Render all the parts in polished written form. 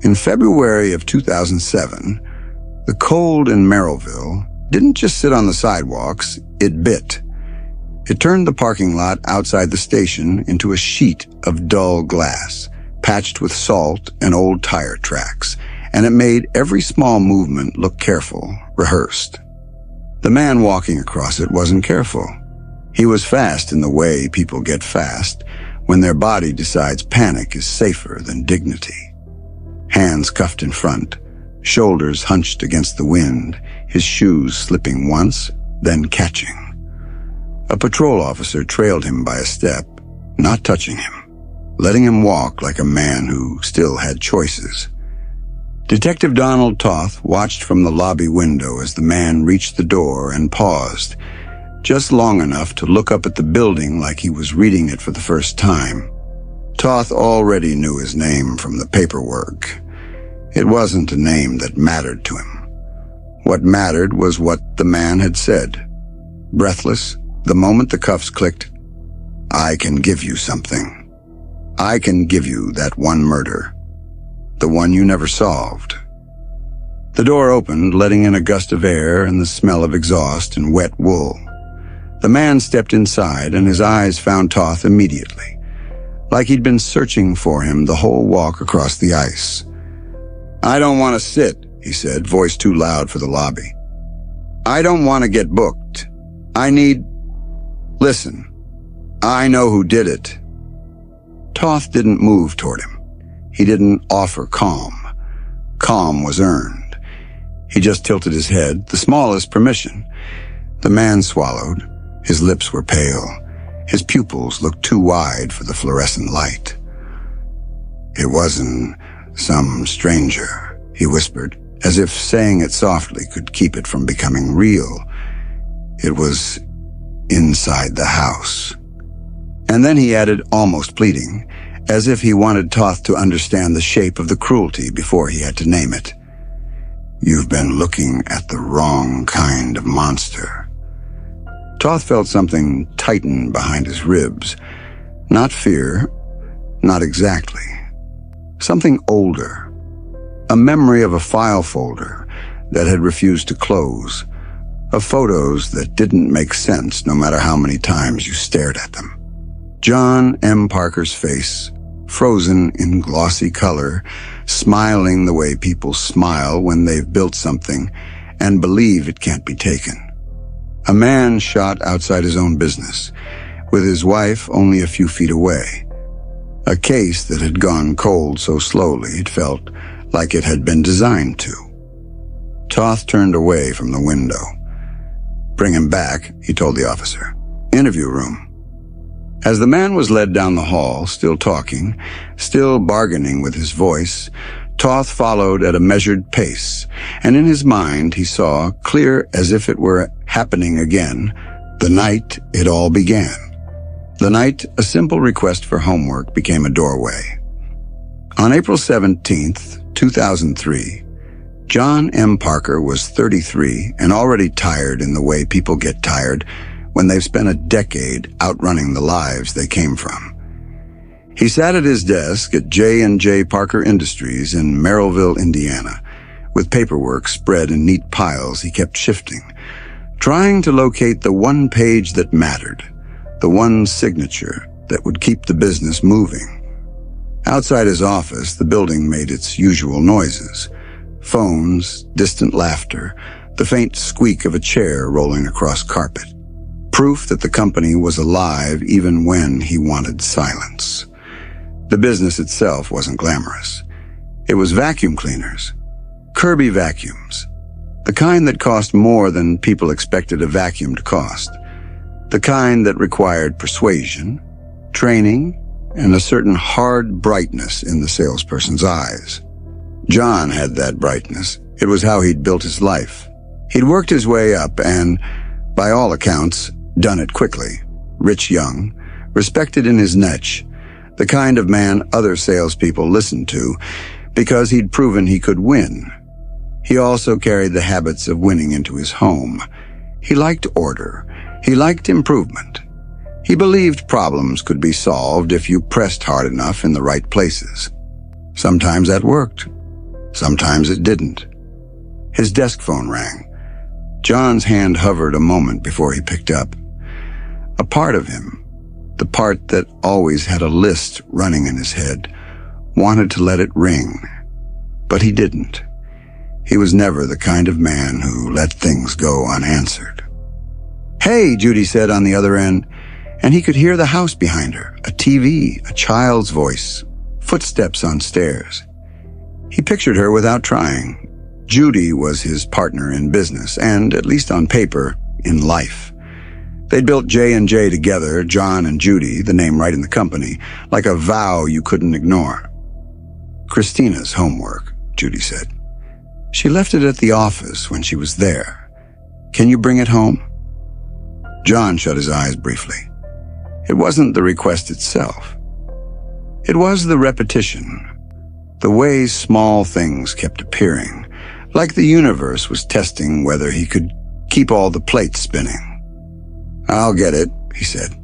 In February of 2007, the cold in Merrillville didn't just sit on the sidewalks, it bit. It turned the parking lot outside the station into a sheet of dull glass, patched with salt and old tire tracks, and it made every small movement look careful, rehearsed. The man walking across it wasn't careful. He was fast in the way people get fast when their body decides panic is safer than dignity. Hands cuffed in front, shoulders hunched against the wind, his shoes slipping once, then catching. A patrol officer trailed him by a step, not touching him, letting him walk like a man who still had choices. Detective Donald Toth watched from the lobby window as the man reached the door and paused, just long enough to look up at the building like he was reading it for the first time. Toth already knew his name from the paperwork. It wasn't a name that mattered to him. What mattered was what the man had said. Breathless, the moment the cuffs clicked, "I can give you something. I can give you that one murder. The one you never solved." The door opened, letting in a gust of air and the smell of exhaust and wet wool. The man stepped inside, and his eyes found Toth immediately, like he'd been searching for him the whole walk across the ice. "I don't want to sit," he said, voice too loud for the lobby. "I don't want to get booked. I need... Listen, I know who did it." Toth didn't move toward him. He didn't offer calm. Calm was earned. He just tilted his head, the smallest permission. The man swallowed. His lips were pale. His pupils looked too wide for the fluorescent light. "It wasn't some stranger," he whispered, as if saying it softly could keep it from becoming real. "It was inside the house." And then he added, almost pleading, as if he wanted Toth to understand the shape of the cruelty before he had to name it. "You've been looking at the wrong kind of monster." Toth felt something tighten behind his ribs. Not fear, not exactly. Something older. A memory of a file folder that had refused to close. Of photos that didn't make sense no matter how many times you stared at them. John M. Parker's face, frozen in glossy color, smiling the way people smile when they've built something and believe it can't be taken. A man shot outside his own business, with his wife only a few feet away. A case that had gone cold so slowly it felt like it had been designed to. Toth turned away from the window. "Bring him back," he told the officer. "Interview room." As the man was led down the hall, still talking, still bargaining with his voice, Toth followed at a measured pace, and in his mind he saw, clear as if it were happening again, the night it all began. The night a simple request for homework became a doorway. On April 17th, 2003, John M. Parker was 33 and already tired in the way people get tired when they've spent a decade outrunning the lives they came from. He sat at his desk at J&J Parker Industries in Merrillville, Indiana, with paperwork spread in neat piles he kept shifting, trying to locate the one page that mattered, the one signature that would keep the business moving. Outside his office, the building made its usual noises. Phones, distant laughter, the faint squeak of a chair rolling across carpet. Proof that the company was alive even when he wanted silence. The business itself wasn't glamorous. It was vacuum cleaners. Kirby vacuums. The kind that cost more than people expected a vacuum to cost. The kind that required persuasion, training, and a certain hard brightness in the salesperson's eyes. John had that brightness. It was how he'd built his life. He'd worked his way up and, by all accounts, done it quickly. Rich young, respected in his niche, the kind of man other salespeople listened to because he'd proven he could win. He also carried the habits of winning into his home. He liked order. He liked improvement. He believed problems could be solved if you pressed hard enough in the right places. Sometimes that worked. Sometimes it didn't. His desk phone rang. John's hand hovered a moment before he picked up. A part of him, the part that always had a list running in his head, wanted to let it ring. But he didn't. He was never the kind of man who let things go unanswered. "Hey," Judy said on the other end, and he could hear the house behind her, a TV, a child's voice, footsteps on stairs. He pictured her without trying. Judy was his partner in business and, at least on paper, in life. They'd built J&J together, John and Judy, the name right in the company, like a vow you couldn't ignore. "Christina's homework," Judy said. "She left it at the office when she was there. Can you bring it home?" John shut his eyes briefly. It wasn't the request itself. It was the repetition, the way small things kept appearing, like the universe was testing whether he could keep all the plates spinning. "I'll get it," he said.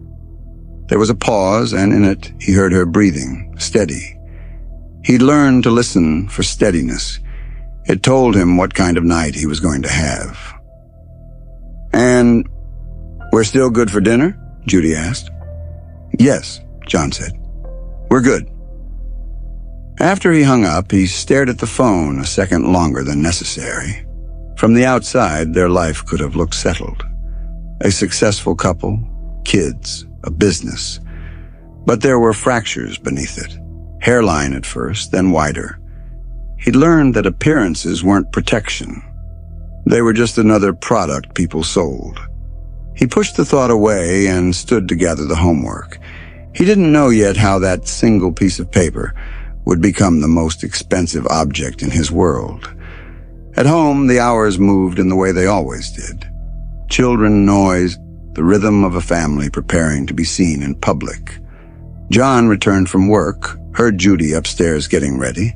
There was a pause, and in it he heard her breathing, steady. He'd learned to listen for steadiness. It told him what kind of night he was going to have. "And we're still good for dinner?" Judy asked. "Yes," John said. "We're good." After he hung up, he stared at the phone a second longer than necessary. From the outside, their life could have looked settled. A successful couple, kids, a business. But there were fractures beneath it. Hairline at first, then wider. He'd learned that appearances weren't protection. They were just another product people sold. He pushed the thought away and stood to gather the homework. He didn't know yet how that single piece of paper would become the most expensive object in his world. At home, the hours moved in the way they always did. Children, noise, the rhythm of a family preparing to be seen in public. John returned from work, heard Judy upstairs getting ready,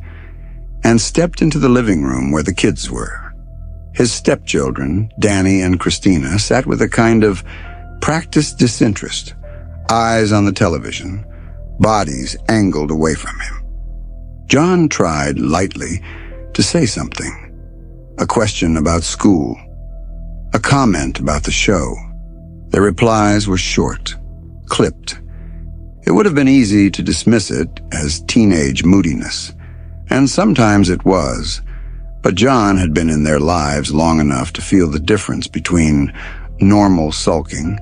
and stepped into the living room where the kids were. His stepchildren, Danny and Christina, sat with a kind of practiced disinterest, eyes on the television, bodies angled away from him. John tried, lightly, to say something. A question about school. A comment about the show. Their replies were short, clipped. It would have been easy to dismiss it as teenage moodiness, and sometimes it was, but John had been in their lives long enough to feel the difference between normal sulking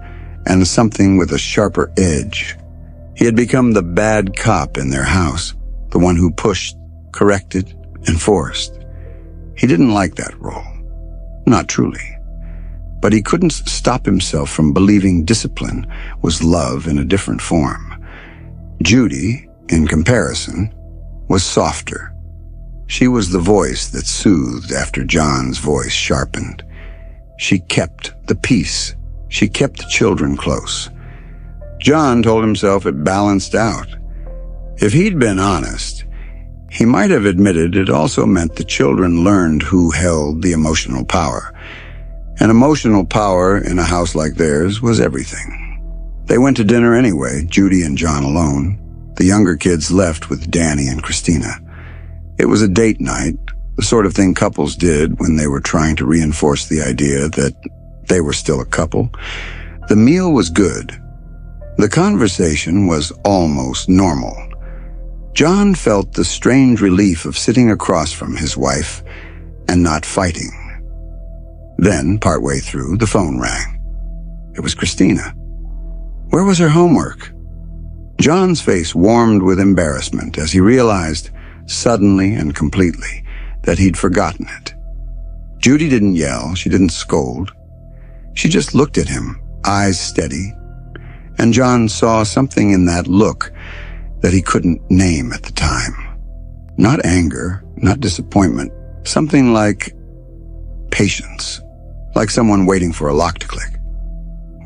and something with a sharper edge. He had become the bad cop in their house, the one who pushed, corrected, enforced. He didn't like that role. Not truly. But he couldn't stop himself from believing discipline was love in a different form. Judy, in comparison, was softer. She was the voice that soothed after John's voice sharpened. She kept the peace. She kept the children close. John told himself it balanced out. If he'd been honest, he might have admitted it also meant the children learned who held the emotional power. And emotional power in a house like theirs was everything. They went to dinner anyway, Judy and John alone. The younger kids left with Danny and Christina. It was a date night, the sort of thing couples did when they were trying to reinforce the idea that they were still a couple. The meal was good. The conversation was almost normal. John felt the strange relief of sitting across from his wife and not fighting. Then, partway through, the phone rang. It was Christina. Where was her homework? John's face warmed with embarrassment as he realized, suddenly and completely, that he'd forgotten it. Judy didn't yell, she didn't scold. She just looked at him, eyes steady, and John saw something in that look that he couldn't name at the time. Not anger, not disappointment, something like patience, like someone waiting for a lock to click.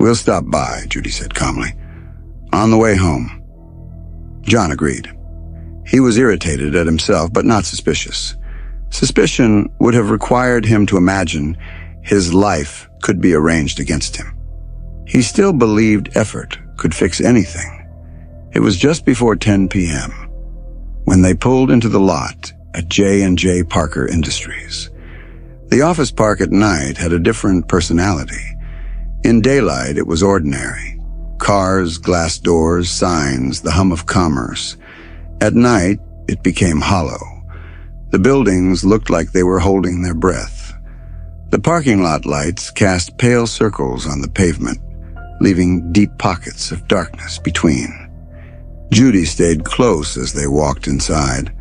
"We'll stop by," Judy said calmly. "On the way home." John agreed. He was irritated at himself, but not suspicious. Suspicion would have required him to imagine his life could be arranged against him. He still believed effort could fix anything. It was just before 10 p.m. when they pulled into the lot at J&J Parker Industries. The office park at night had a different personality. In daylight, it was ordinary. Cars, glass doors, signs, the hum of commerce. At night, it became hollow. The buildings looked like they were holding their breath. The parking lot lights cast pale circles on the pavement, leaving deep pockets of darkness between. Judy stayed close as they walked inside.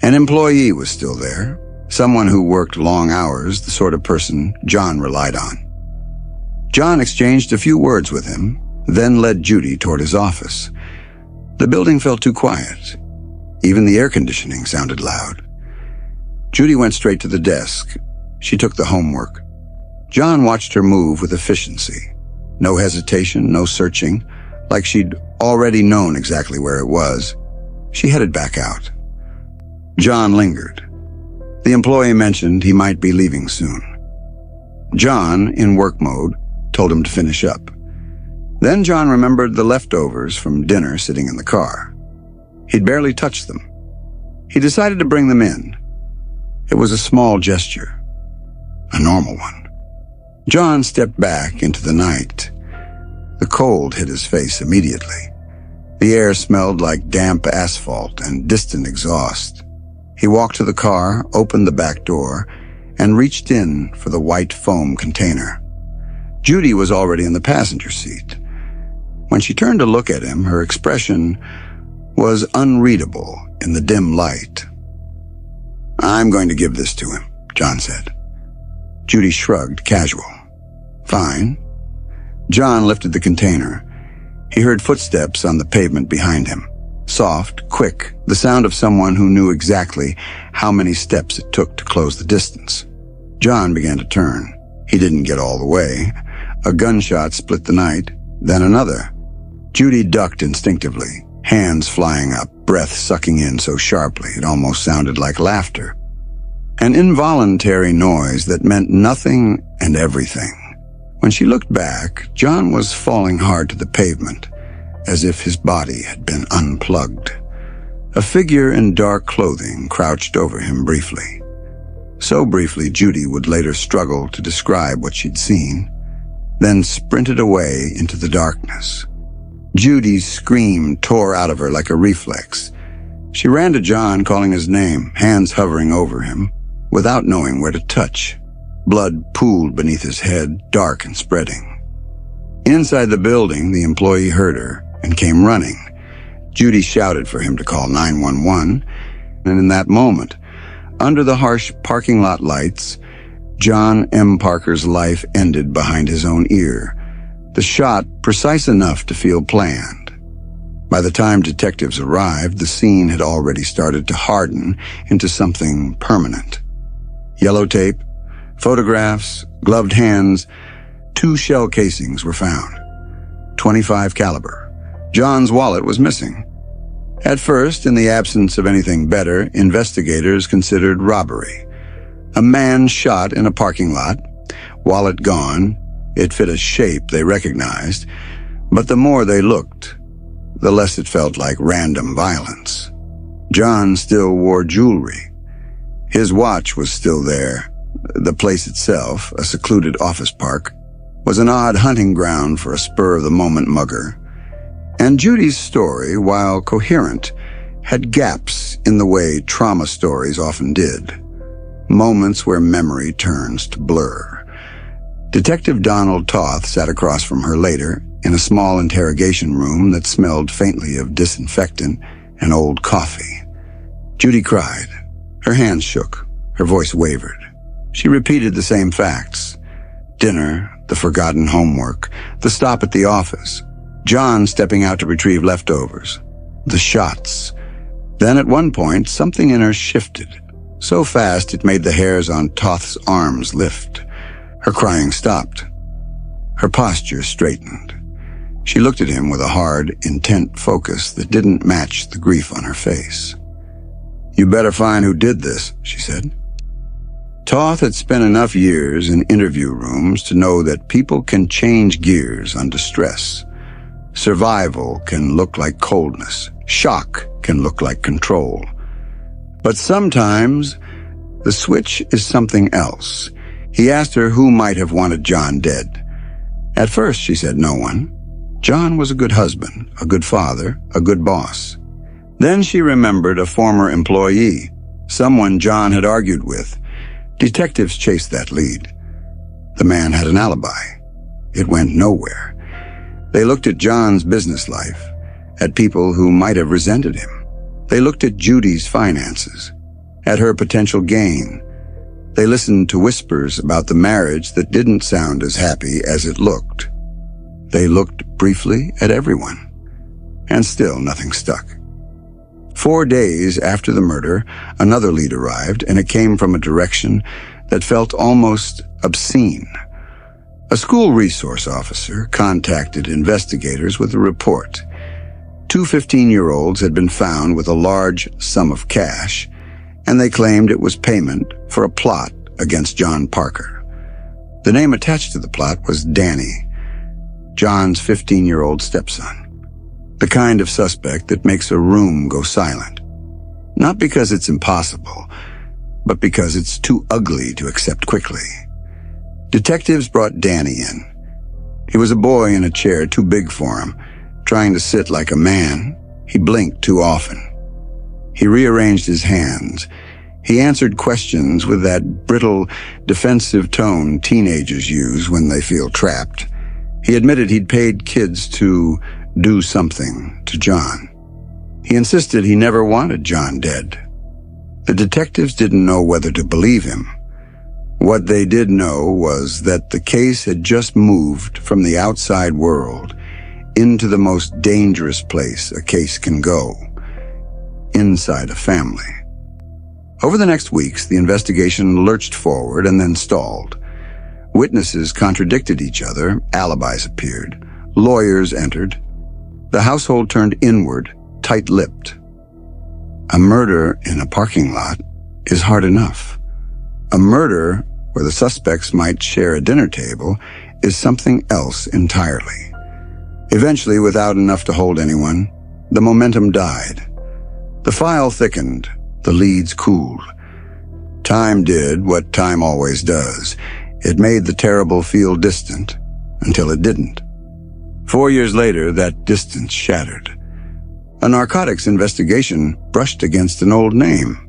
An employee was still there, someone who worked long hours, the sort of person John relied on. John exchanged a few words with him, then led Judy toward his office. The building felt too quiet. Even the air conditioning sounded loud. Judy went straight to the desk. She took the homework. John watched her move with efficiency. No hesitation, no searching, like she'd already known exactly where it was. She headed back out. John lingered. The employee mentioned he might be leaving soon. John, in work mode, told him to finish up. Then John remembered the leftovers from dinner sitting in the car. He'd barely touched them. He decided to bring them in. It was a small gesture, a normal one. John stepped back into the night. The cold hit his face immediately. The air smelled like damp asphalt and distant exhaust. He walked to the car, opened the back door, and reached in for the white foam container. Judy was already in the passenger seat. When she turned to look at him, her expression was unreadable in the dim light. "I'm going to give this to him," John said. Judy shrugged, casual. "Fine." John lifted the container. He heard footsteps on the pavement behind him. Soft, quick, the sound of someone who knew exactly how many steps it took to close the distance. John began to turn. He didn't get all the way. A gunshot split the night, then another. Judy ducked instinctively, hands flying up, breath sucking in so sharply it almost sounded like laughter. An involuntary noise that meant nothing and everything. When she looked back, John was falling hard to the pavement, as if his body had been unplugged. A figure in dark clothing crouched over him briefly. So briefly Judy would later struggle to describe what she'd seen, then sprinted away into the darkness. Judy's scream tore out of her like a reflex. She ran to John, calling his name, hands hovering over him, without knowing where to touch. Blood pooled beneath his head, dark and spreading. Inside the building, the employee heard her and came running. Judy shouted for him to call 911, and in that moment, under the harsh parking lot lights, John M. Parker's life ended behind his own ear, the shot precise enough to feel planned. By the time detectives arrived, the scene had already started to harden into something permanent. Yellow tape, photographs, gloved hands, 2 shell casings were found. .25 caliber. John's wallet was missing. At first, in the absence of anything better, investigators considered robbery. A man shot in a parking lot, wallet gone. It fit a shape they recognized, but the more they looked, the less it felt like random violence. John still wore jewelry. His watch was still there. The place itself, a secluded office park, was an odd hunting ground for a spur-of-the-moment mugger. And Judy's story, while coherent, had gaps in the way trauma stories often did. Moments where memory turns to blur. Detective Donald Toth sat across from her later, in a small interrogation room that smelled faintly of disinfectant and old coffee. Judy cried. Her hands shook. Her voice wavered. She repeated the same facts. Dinner, the forgotten homework, the stop at the office, John stepping out to retrieve leftovers, the shots. Then at one point, something in her shifted, so fast it made the hairs on Toth's arms lift. Her crying stopped. Her posture straightened. She looked at him with a hard, intent focus that didn't match the grief on her face. "You better find who did this," she said. Toth had spent enough years in interview rooms to know that people can change gears under stress. Survival can look like coldness. Shock can look like control. But sometimes the switch is something else. He asked her who might have wanted John dead. At first, she said no one. John was a good husband, a good father, a good boss. Then she remembered a former employee, someone John had argued with. Detectives chased that lead. The man had an alibi. It went nowhere. They looked at John's business life, at people who might have resented him. They looked at Judy's finances, at her potential gain. They listened to whispers about the marriage that didn't sound as happy as it looked. They looked briefly at everyone, and still nothing stuck. 4 days after the murder, another lead arrived, and it came from a direction that felt almost obscene. A school resource officer contacted investigators with a report. 2 15-year-olds had been found with a large sum of cash, and they claimed it was payment for a plot against John Parker. The name attached to the plot was Danny, John's 15-year-old stepson, the kind of suspect that makes a room go silent. Not because it's impossible, but because it's too ugly to accept quickly. Detectives brought Danny in. He was a boy in a chair too big for him, trying to sit like a man. He blinked too often. He rearranged his hands. He answered questions with that brittle, defensive tone teenagers use when they feel trapped. He admitted he'd paid kids to do something to John. He insisted he never wanted John dead. The detectives didn't know whether to believe him. What they did know was that the case had just moved from the outside world into the most dangerous place a case can go, inside a family. Over the next weeks, the investigation lurched forward and then stalled. Witnesses contradicted each other, alibis appeared, lawyers entered. The household turned inward, tight-lipped. A murder in a parking lot is hard enough. A murder where the suspects might share a dinner table is something else entirely. Eventually, without enough to hold anyone, the momentum died. The file thickened, the leads cooled. Time did what time always does. It made the terrible feel distant, until it didn't. 4 years later, that distance shattered. A narcotics investigation brushed against an old name.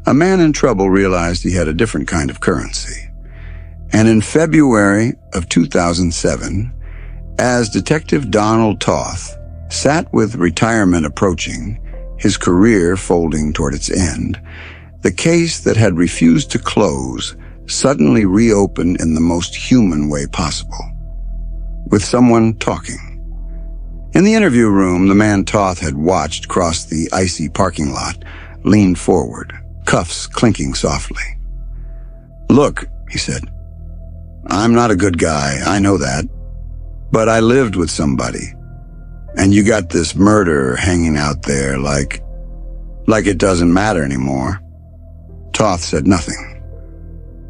A man in trouble realized he had a different kind of currency. And in February of 2007, as Detective Donald Toth sat with retirement approaching, his career folding toward its end, the case that had refused to close suddenly reopened in the most human way possible, with someone talking. In the interview room, the man Toth had watched cross the icy parking lot leaned forward, cuffs clinking softly. "Look," he said, "I'm not a good guy, I know that. But I lived with somebody, and you got this murder hanging out there like it doesn't matter anymore." Toth said nothing.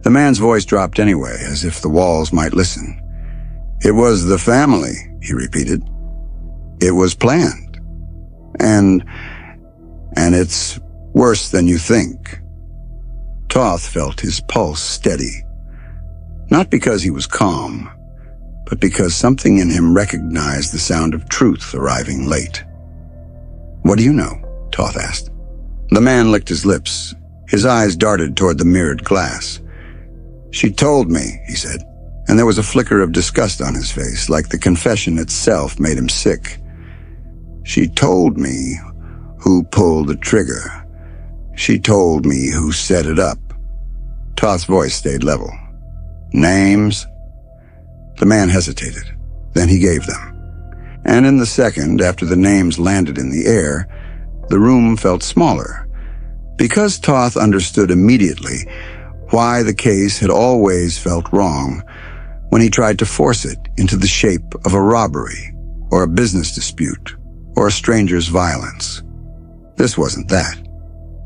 The man's voice dropped anyway, as if the walls might listen. "It was the family," he repeated. "It was planned. And it's worse than you think." Toth felt his pulse steady. Not because he was calm, but because something in him recognized the sound of truth arriving late. "What do you know?" Toth asked. The man licked his lips. His eyes darted toward the mirrored glass. "She told me," he said, and there was a flicker of disgust on his face, like the confession itself made him sick. "She told me who pulled the trigger. She told me who set it up." Toth's voice stayed level. "Names?" The man hesitated. Then he gave them. And in the second, after the names landed in the air, the room felt smaller. Because Toth understood immediately why the case had always felt wrong when he tried to force it into the shape of a robbery or a business dispute or a stranger's violence. This wasn't that.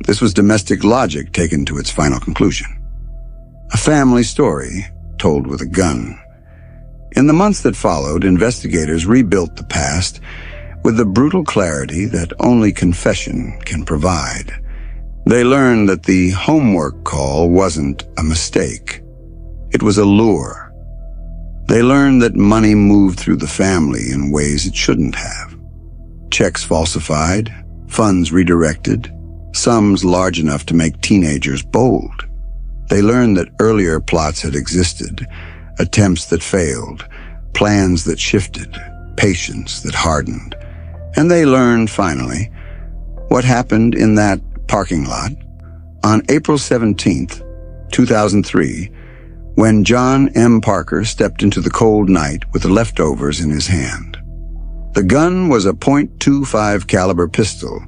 This was domestic logic taken to its final conclusion. A family story told with a gun. In the months that followed, investigators rebuilt the past with the brutal clarity that only confession can provide. They learned that the homework call wasn't a mistake. It was a lure. They learned that money moved through the family in ways it shouldn't have. Checks falsified, funds redirected, sums large enough to make teenagers bold. They learned that earlier plots had existed, attempts that failed, plans that shifted, patience that hardened. And they learned, finally, what happened in that parking lot on April 17th, 2003, when John M. Parker stepped into the cold night with the leftovers in his hand. The gun was a .25 caliber pistol.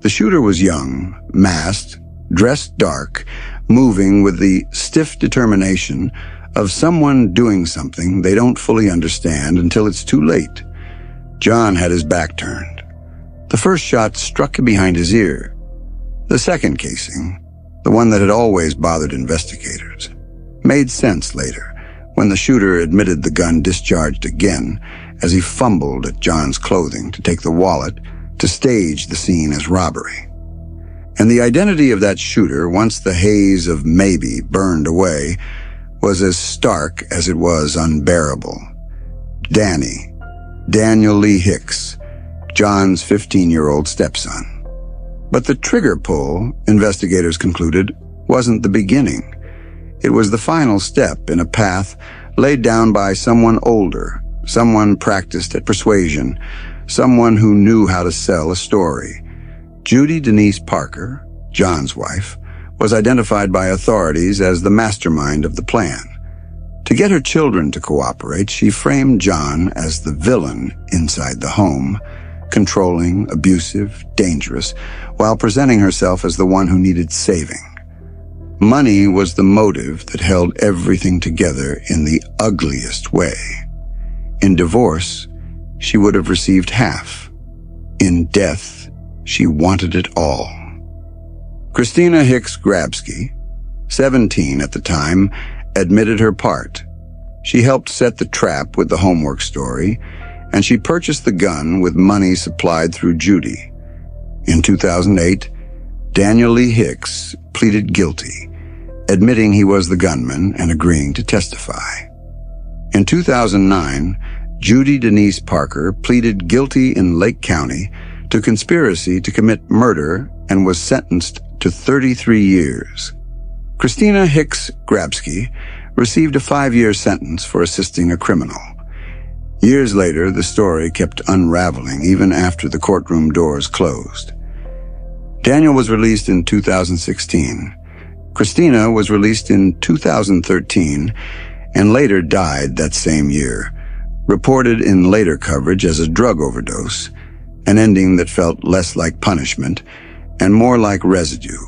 The shooter was young, masked, dressed dark, moving with the stiff determination of someone doing something they don't fully understand until it's too late. John had his back turned. The first shot struck him behind his ear. The second casing, the one that had always bothered investigators, made sense later when the shooter admitted the gun discharged again as he fumbled at John's clothing to take the wallet to stage the scene as robbery. And the identity of that shooter, once the haze of maybe burned away, was as stark as it was unbearable. Daniel Lee Hicks, John's 15-year-old stepson. But the trigger pull, investigators concluded, wasn't the beginning. It was the final step in a path laid down by someone older, someone practiced at persuasion, someone who knew how to sell a story. Judy Denise Parker, John's wife, was identified by authorities as the mastermind of the plan. To get her children to cooperate, she framed John as the villain inside the home, controlling, abusive, dangerous, while presenting herself as the one who needed saving. Money was the motive that held everything together in the ugliest way. In divorce, she would have received half. In death, she wanted it all. Christina Hicks Grabsky, 17 at the time, admitted her part. She helped set the trap with the homework story, and she purchased the gun with money supplied through Judy. In 2008, Daniel Lee Hicks pleaded guilty, admitting he was the gunman and agreeing to testify. In 2009, Judy Denise Parker pleaded guilty in Lake County to conspiracy to commit murder and was sentenced to 33 years. Christina Hicks Grabsky received a 5-year sentence for assisting a criminal. Years later, the story kept unraveling even after the courtroom doors closed. Daniel was released in 2016. Christina was released in 2013 and later died that same year, reported in later coverage as a drug overdose, an ending that felt less like punishment and more like residue,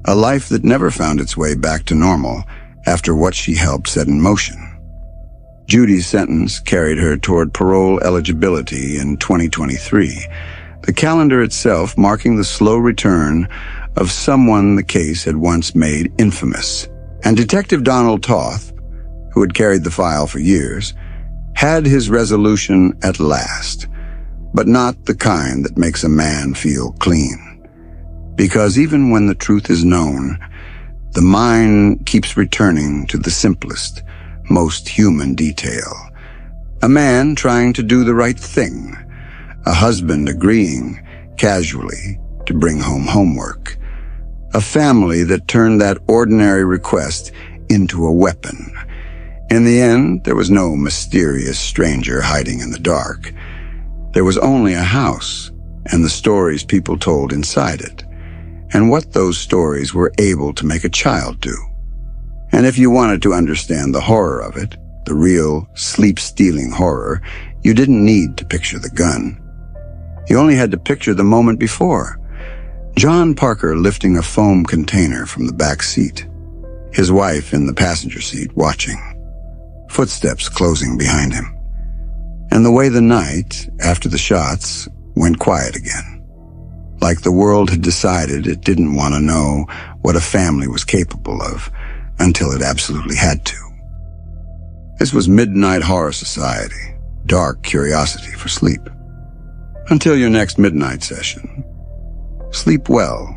a life that never found its way back to normal after what she helped set in motion. Judy's sentence carried her toward parole eligibility in 2023, the calendar itself marking the slow return of someone the case had once made infamous. And Detective Donald Toth, who had carried the file for years, had his resolution at last, but not the kind that makes a man feel clean. Because even when the truth is known, the mind keeps returning to the simplest, most human detail. A man trying to do the right thing, a husband agreeing, casually, to bring home homework, a family that turned that ordinary request into a weapon. In the end, there was no mysterious stranger hiding in the dark. There was only a house and the stories people told inside it, and what those stories were able to make a child do. And if you wanted to understand the horror of it, the real sleep-stealing horror, you didn't need to picture the gun. You only had to picture the moment before. John Parker lifting a foam container from the back seat, his wife in the passenger seat watching, footsteps closing behind him, and the way the night, after the shots, went quiet again. Like the world had decided it didn't want to know what a family was capable of until it absolutely had to. This was Midnight Horror Society, dark curiosity for sleep. Until your next midnight session, sleep well.